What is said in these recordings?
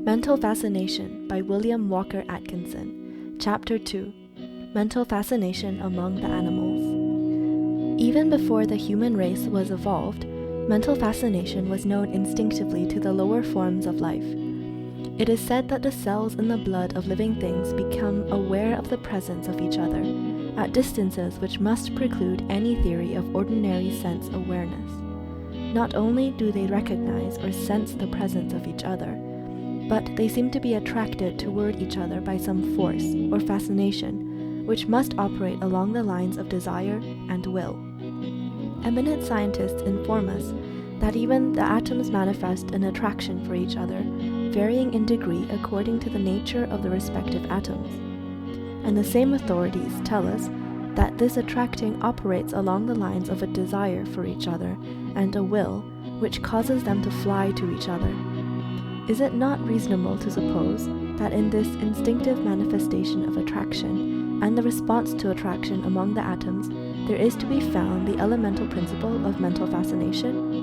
Mental Fascination by William Walker Atkinson, Chapter 2, Mental Fascination Among the Animals. Even before the human race was evolved, mental fascination was known instinctively to the lower forms of life. It is said that the cells in the blood of living things become aware of the presence of each other, at distances which must preclude any theory of ordinary sense awareness. Not only do they recognize or sense the presence of each other, but they seem to be attracted toward each other by some force or fascination, which must operate along the lines of desire and will. Eminent scientists inform us that even the atoms manifest an attraction for each other, varying in degree according to the nature of the respective atoms. And the same authorities tell us that this attracting operates along the lines of a desire for each other and a will, which causes them to fly to each other. Is it not reasonable to suppose that in this instinctive manifestation of attraction and the response to attraction among the atoms, there is to be found the elemental principle of mental fascination?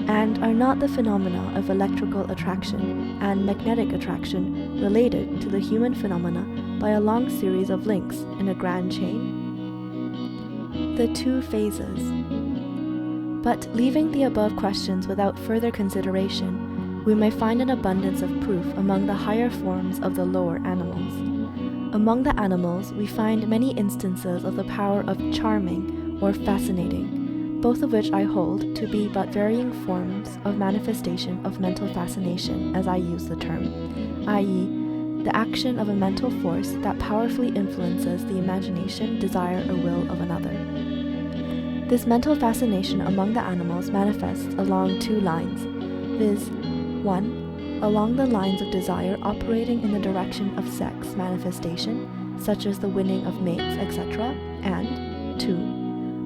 And are not the phenomena of electrical attraction and magnetic attraction related to the human phenomena by a long series of links in a grand chain? The two phases. But leaving the above questions without further consideration, we may find an abundance of proof among the higher forms of the lower animals. Among the animals, we find many instances of the power of charming or fascinating, both of which I hold to be but varying forms of manifestation of mental fascination, as I use the term, i.e., the action of a mental force that powerfully influences the imagination, desire, or will of another. This mental fascination among the animals manifests along two lines, viz., 1. Along the lines of desire operating in the direction of sex manifestation, such as the winning of mates, etc., and 2.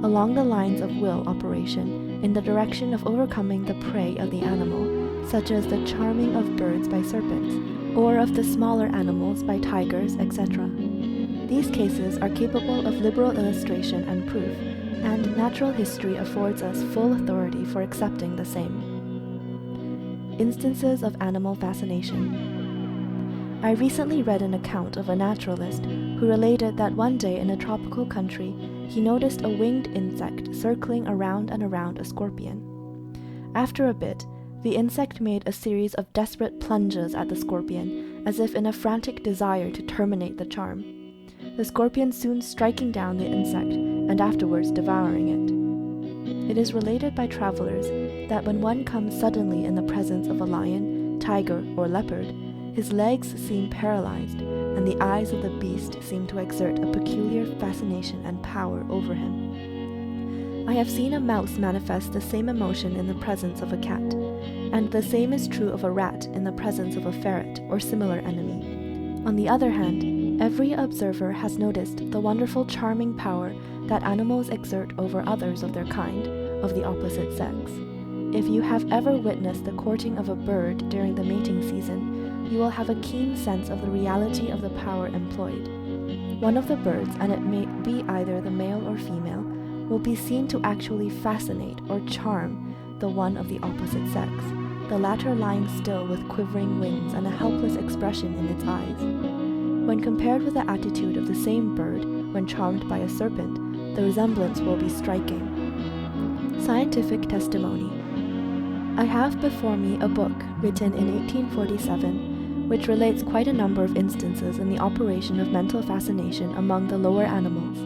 Along the lines of will operation in the direction of overcoming the prey of the animal, such as the charming of birds by serpents, or of the smaller animals by tigers, etc. These cases are capable of liberal illustration and proof, and natural history affords us full authority for accepting the same. Instances of animal fascination. I recently read an account of a naturalist who related that one day in a tropical country he noticed a winged insect circling around and around a scorpion. After a bit, the insect made a series of desperate plunges at the scorpion, as if in a frantic desire to terminate the charm, the scorpion soon striking down the insect and afterwards devouring it. It is related by travelers that when one comes suddenly in the presence of a lion, tiger, or leopard, his legs seem paralyzed, and the eyes of the beast seem to exert a peculiar fascination and power over him. I have seen a mouse manifest the same emotion in the presence of a cat, and the same is true of a rat in the presence of a ferret or similar enemy. On the other hand, every observer has noticed the wonderful charming power that animals exert over others of their kind, of the opposite sex. If you have ever witnessed the courting of a bird during the mating season, you will have a keen sense of the reality of the power employed. One of the birds, and it may be either the male or female, will be seen to actually fascinate or charm the one of the opposite sex, the latter lying still with quivering wings and a helpless expression in its eyes. When compared with the attitude of the same bird when charmed by a serpent, the resemblance will be striking. Scientific testimony. I have before me a book written in 1847 which relates quite a number of instances in the operation of mental fascination among the lower animals.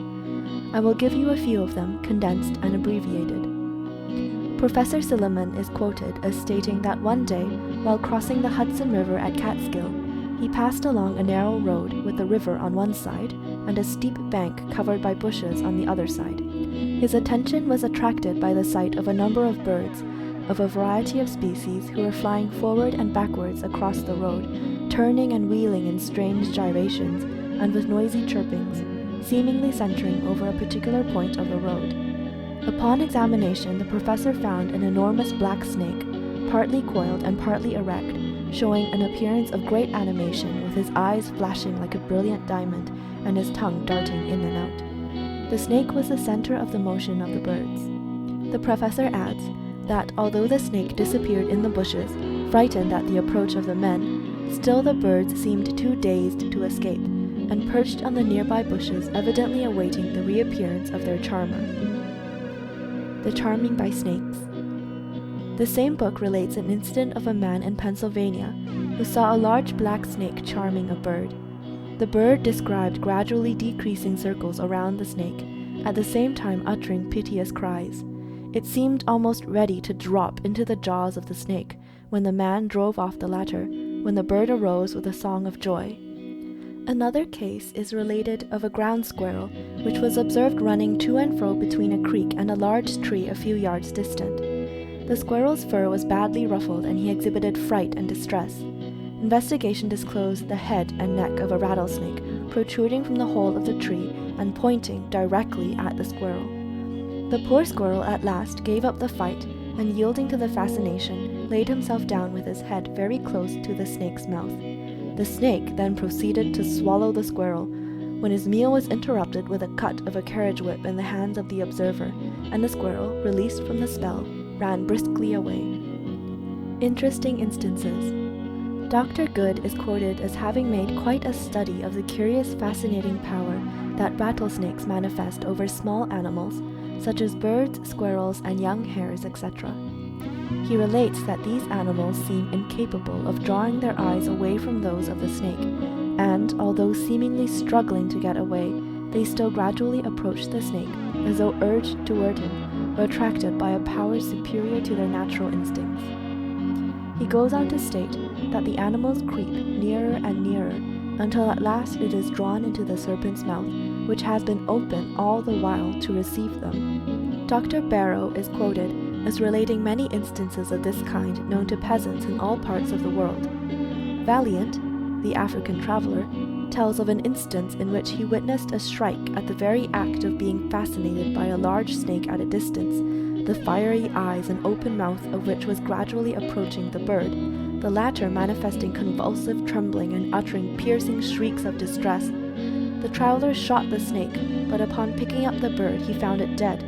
I will give you a few of them, condensed and abbreviated. Professor Silliman is quoted as stating that one day, while crossing the Hudson River at Catskill, he passed along a narrow road with the river on one side and a steep bank covered by bushes on the other side. His attention was attracted by the sight of a number of birds of a variety of species who were flying forward and backwards across the road, turning and wheeling in strange gyrations and with noisy chirpings, seemingly centering over a particular point of the road. Upon examination, the professor found an enormous black snake, partly coiled and partly erect, showing an appearance of great animation, with his eyes flashing like a brilliant diamond and his tongue darting in and out. The snake was the center of the motion of the birds. The professor adds that although the snake disappeared in the bushes, frightened at the approach of the men, Still the birds seemed too dazed to escape, and perched on the nearby bushes, evidently awaiting the reappearance of their charmer. The Charming by Snakes. The same book relates an incident of a man in Pennsylvania who saw a large black snake charming a bird. The bird described gradually decreasing circles around the snake, at the same time uttering piteous cries. It seemed almost ready to drop into the jaws of the snake when the man drove off the latter, when the bird arose with a song of joy. Another case is related of a ground squirrel, which was observed running to and fro between a creek and a large tree a few yards distant. The squirrel's fur was badly ruffled, and he exhibited fright and distress. Investigation disclosed the head and neck of a rattlesnake protruding from the hole of the tree and pointing directly at the squirrel. The poor squirrel at last gave up the fight, and yielding to the fascination, laid himself down with his head very close to the snake's mouth. The snake then proceeded to swallow the squirrel, when his meal was interrupted with a cut of a carriage whip in the hands of the observer, and the squirrel, released from the spell, ran briskly away. Interesting instances. Dr. Good is quoted as having made quite a study of the curious, fascinating power that rattlesnakes manifest over small animals, such as birds, squirrels, and young hares, etc. He relates that these animals seem incapable of drawing their eyes away from those of the snake, and, although seemingly struggling to get away, they still gradually approach the snake, as though urged toward him, or attracted by a power superior to their natural instincts. He goes on to state that the animals creep nearer and nearer, until at last it is drawn into the serpent's mouth, which has been open all the while to receive them. Dr. Barrow is quoted as relating many instances of this kind known to peasants in all parts of the world. Valiant, the African traveler, tells of an instance in which he witnessed a shrike at the very act of being fascinated by a large snake at a distance, the fiery eyes and open mouth of which was gradually approaching the bird, the latter manifesting convulsive trembling and uttering piercing shrieks of distress. The traveler shot the snake, but upon picking up the bird he found it dead,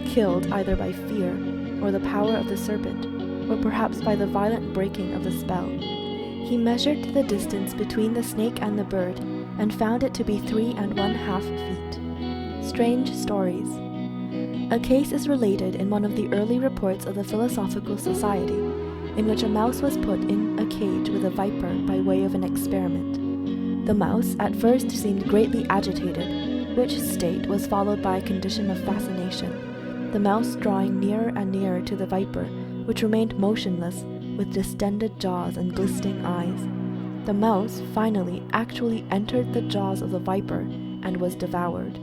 killed either by fear, or the power of the serpent, or perhaps by the violent breaking of the spell. He measured the distance between the snake and the bird, and found it to be 3½ feet. Strange stories. A case is related in one of the early reports of the Philosophical Society, in which a mouse was put in a cage with a viper by way of an experiment. The mouse at first seemed greatly agitated, which state was followed by a condition of fascination, the mouse drawing nearer and nearer to the viper, which remained motionless, with distended jaws and glistening eyes. The mouse finally actually entered the jaws of the viper and was devoured.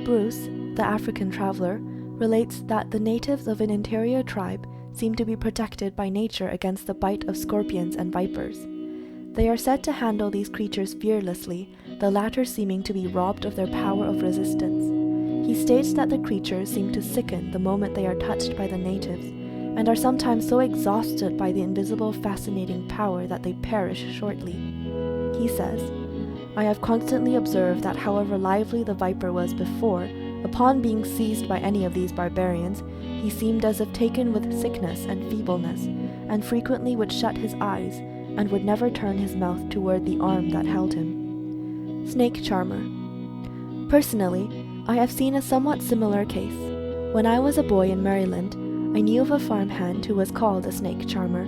Bruce, the African traveler, relates that the natives of an interior tribe seem to be protected by nature against the bite of scorpions and vipers. They are said to handle these creatures fearlessly, the latter seeming to be robbed of their power of resistance. He states that the creatures seem to sicken the moment they are touched by the natives, and are sometimes so exhausted by the invisible fascinating power that they perish shortly. He says, "I have constantly observed that however lively the viper was before, upon being seized by any of these barbarians, he seemed as if taken with sickness and feebleness, and frequently would shut his eyes, and would never turn his mouth toward the arm that held him." Snake Charmer. Personally, I have seen a somewhat similar case. When I was a boy in Maryland, I knew of a farmhand who was called a snake charmer.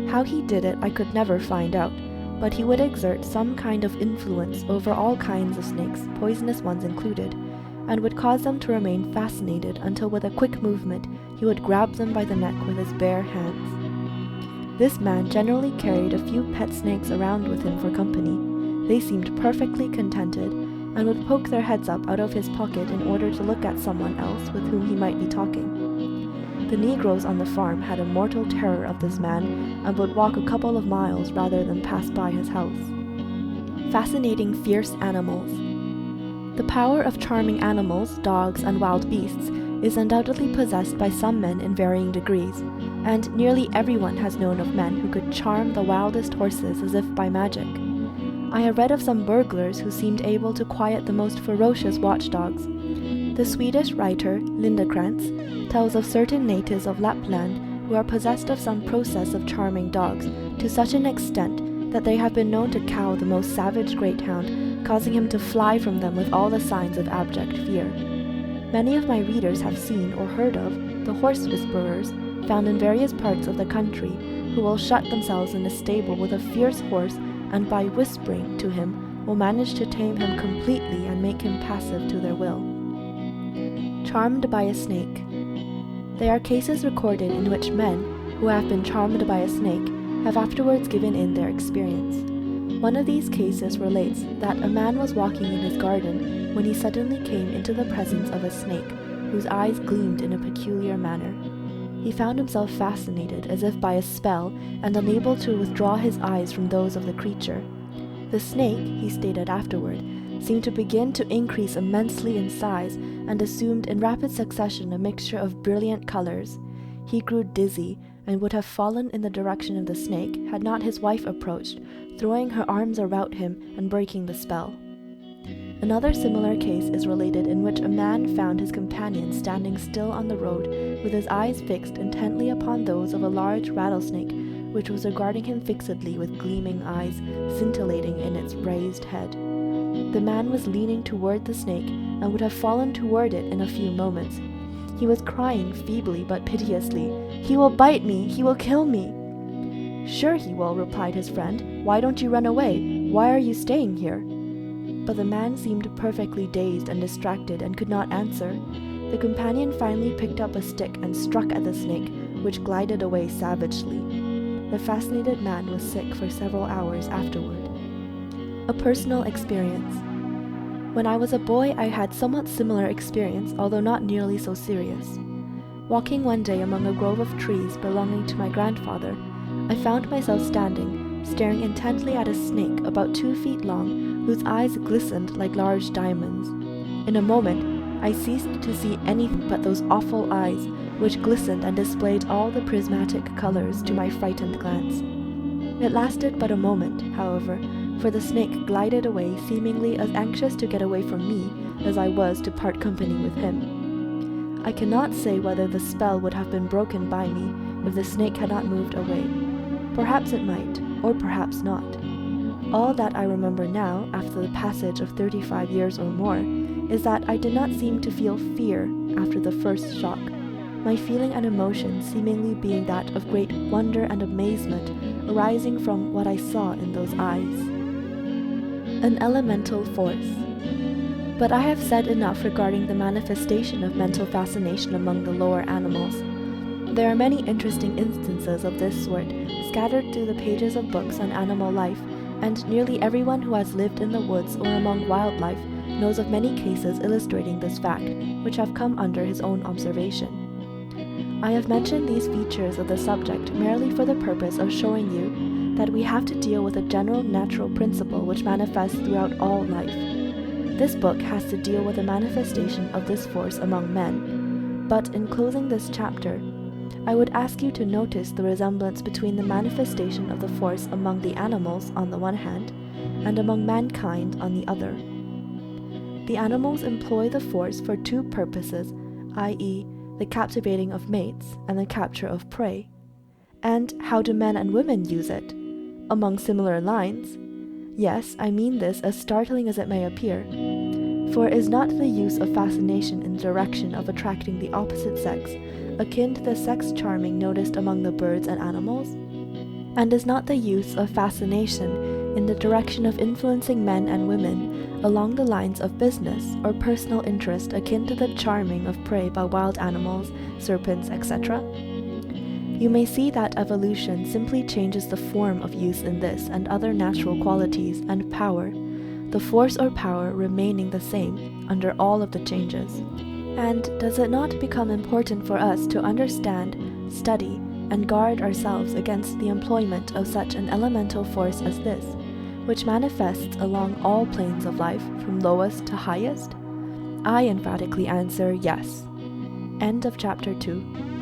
How he did it I could never find out, but he would exert some kind of influence over all kinds of snakes, poisonous ones included, and would cause them to remain fascinated until with a quick movement he would grab them by the neck with his bare hands. This man generally carried a few pet snakes around with him for company. They seemed perfectly contented, and would poke their heads up out of his pocket in order to look at someone else with whom he might be talking. The Negroes on the farm had a mortal terror of this man, and would walk a couple of miles rather than pass by his house. Fascinating fierce animals. The power of charming animals, dogs, and wild beasts is undoubtedly possessed by some men in varying degrees, and nearly everyone has known of men who could charm the wildest horses as if by magic. I have read of some burglars who seemed able to quiet the most ferocious watchdogs. The Swedish writer Lindekrantz tells of certain natives of Lapland who are possessed of some process of charming dogs to such an extent that they have been known to cow the most savage greyhound, causing him to fly from them with all the signs of abject fear. Many of my readers have seen or heard of the horse whisperers found in various parts of the country, who will shut themselves in a stable with a fierce horse and by whispering to him will manage to tame him completely and make him passive to their will. Charmed by a snake. There are cases recorded in which men who have been charmed by a snake have afterwards given in their experience. One of these cases relates that a man was walking in his garden when he suddenly came into the presence of a snake, whose eyes gleamed in a peculiar manner. He found himself fascinated as if by a spell and unable to withdraw his eyes from those of the creature. The snake, he stated afterward, seemed to begin to increase immensely in size and assumed in rapid succession a mixture of brilliant colors. He grew dizzy and would have fallen in the direction of the snake had not his wife approached, throwing her arms about him and breaking the spell. Another similar case is related in which a man found his companion standing still on the road with his eyes fixed intently upon those of a large rattlesnake which was regarding him fixedly with gleaming eyes scintillating in its raised head. The man was leaning toward the snake and would have fallen toward it in a few moments. He was crying feebly but piteously, "He will bite me! He will kill me!" "Sure he will," replied his friend. "Why don't you run away? Why are you staying here?" But the man seemed perfectly dazed and distracted and could not answer. The companion finally picked up a stick and struck at the snake, which glided away savagely. The fascinated man was sick for several hours afterward. A personal experience. When I was a boy, I had somewhat similar experience, although not nearly so serious. Walking one day among a grove of trees belonging to my grandfather, I found myself standing, staring intently at a snake about 2 feet long, whose eyes glistened like large diamonds. In a moment, I ceased to see anything but those awful eyes, which glistened and displayed all the prismatic colors to my frightened glance. It lasted but a moment, however, for the snake glided away, seemingly as anxious to get away from me as I was to part company with him. I cannot say whether the spell would have been broken by me if the snake had not moved away. Perhaps it might, or perhaps not. All that I remember now, after the passage of 35 years or more, is that I did not seem to feel fear after the first shock, my feeling and emotion seemingly being that of great wonder and amazement arising from what I saw in those eyes. An elemental force. But I have said enough regarding the manifestation of mental fascination among the lower animals. There are many interesting instances of this sort scattered through the pages of books on animal life, and nearly everyone who has lived in the woods or among wildlife knows of many cases illustrating this fact, which have come under his own observation. I have mentioned these features of the subject merely for the purpose of showing you that we have to deal with a general natural principle which manifests throughout all life. This book has to deal with the manifestation of this force among men, but in closing this chapter, I would ask you to notice the resemblance between the manifestation of the force among the animals on the one hand, and among mankind on the other. The animals employ the force for 2 purposes, i.e., the captivating of mates and the capture of prey. And how do men and women use it? Among similar lines? Yes, I mean this as startling as it may appear. For is not the use of fascination in the direction of attracting the opposite sex akin to the sex charming noticed among the birds and animals? And is not the use of fascination in the direction of influencing men and women along the lines of business or personal interest akin to the charming of prey by wild animals, serpents, etc.? You may see that evolution simply changes the form of use in this and other natural qualities and power, the force or power remaining the same under all of the changes. And does it not become important for us to understand, study, and guard ourselves against the employment of such an elemental force as this, which manifests along all planes of life, from lowest to highest? I emphatically answer yes. End of chapter 2.